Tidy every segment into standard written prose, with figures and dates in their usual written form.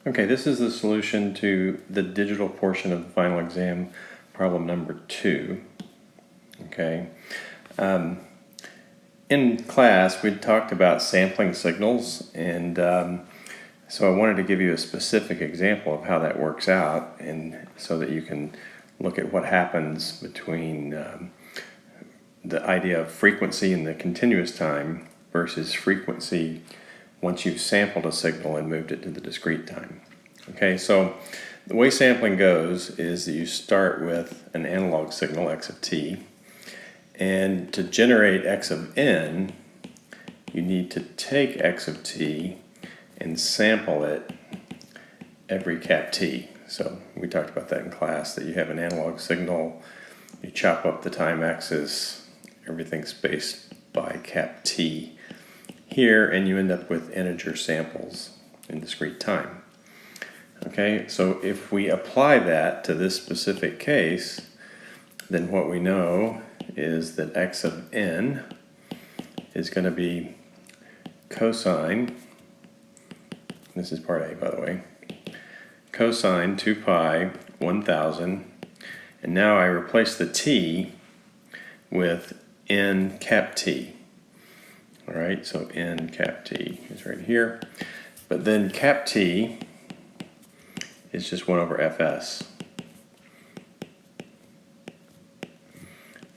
Okay, this is the solution to the digital portion of the final exam, problem number 2. Okay. In class, we talked about sampling signals, and so I wanted to give you a specific example of how that works out, and so that you can look at what happens between the idea of frequency in the continuous time versus frequency once you've sampled a signal and moved it to the discrete time. Okay, so the way sampling goes is that you start with an analog signal, x of t, and to generate x of n, you need to take x of t and sample it every cap t. So we talked about that in class, that you have an analog signal, you chop up the time axis, everything's spaced by cap t here, and you end up with integer samples in discrete time. Okay, so if we apply that to this specific case, then what we know is that x of n is going to be cosine, this is part A by the way, cosine 2 pi 1000, and now I replace the t with n cap t. Alright, so n cap t is right here, but then cap t is just 1 over fs.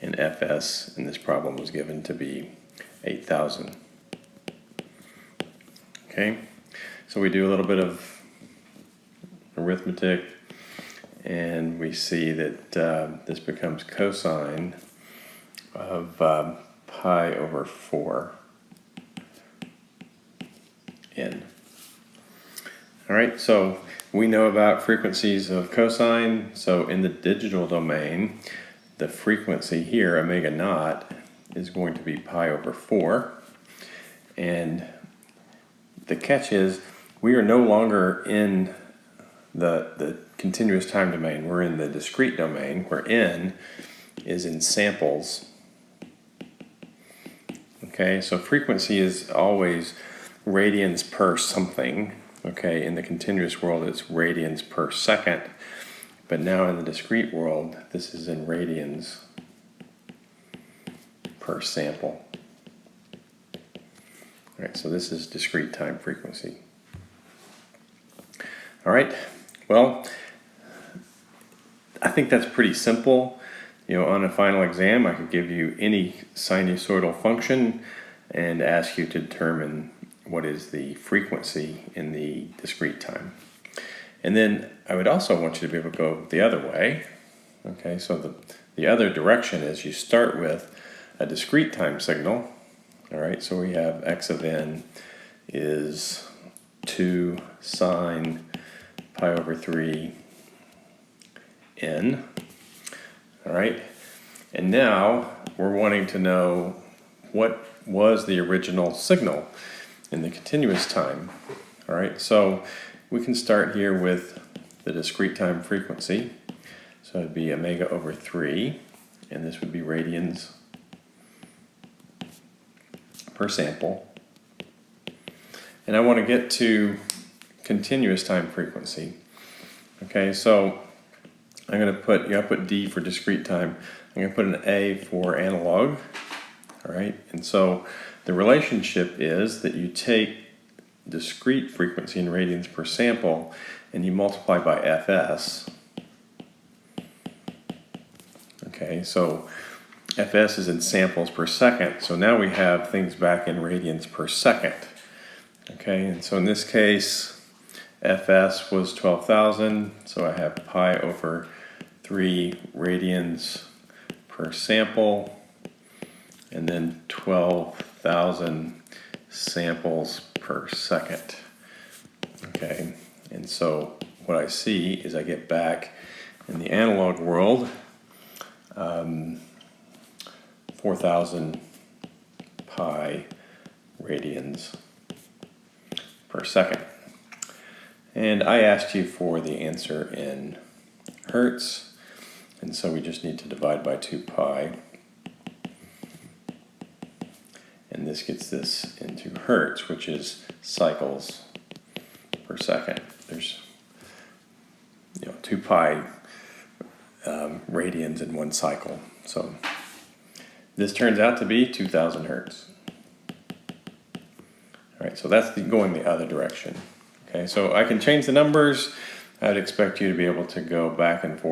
And fs in this problem was given to be 8,000. Okay, so we do a little bit of arithmetic, and we see that this becomes cosine of pi over 4 n. Alright, so we know about frequencies of cosine, so in the digital domain, the frequency here, omega naught, is going to be pi over 4. And the catch is, we are no longer in the continuous time domain. We're in the discrete domain, where n is in samples. Okay, so frequency is always radians per something. Okay, in the continuous world, it's radians per second. But now in the discrete world, this is in radians per sample. All right, so this is discrete time frequency. All right, well, I think that's pretty simple. You know, on a final exam, I could give you any sinusoidal function and ask you to determine what is the frequency in the discrete time. And then I would also want you to be able to go the other way. Okay, so the other direction is you start with a discrete time signal. All right, so we have x of n is 2 sine pi over 3 n. All right, and now we're wanting to know what was the original signal in the continuous time. All right, so we can start here with the discrete time frequency. So it'd be omega over 3, and this would be radians per sample. And I want to get to continuous time frequency. Okay, so I'm going to put, I put D for discrete time. I'm going to put an A for analog. All right, and so the relationship is that you take discrete frequency in radians per sample and you multiply by fs. Okay, so fs is in samples per second, so now we have things back in radians per second. Okay, and so in this case, fs was 12,000, so I have pi over 3 radians per sample, and then 12,000 samples per second. Okay, and so what I see is I get back in the analog world 4,000 pi radians per second. And I asked you for the answer in hertz, and so we just need to divide by 2 pi. And this gets this into hertz, which is cycles per second. there's 2 pi radians in one cycle. So this turns out to be 2000 hertz. All right, so that's going the other direction. Okay, so I can change the numbers. I'd expect you to be able to go back and forth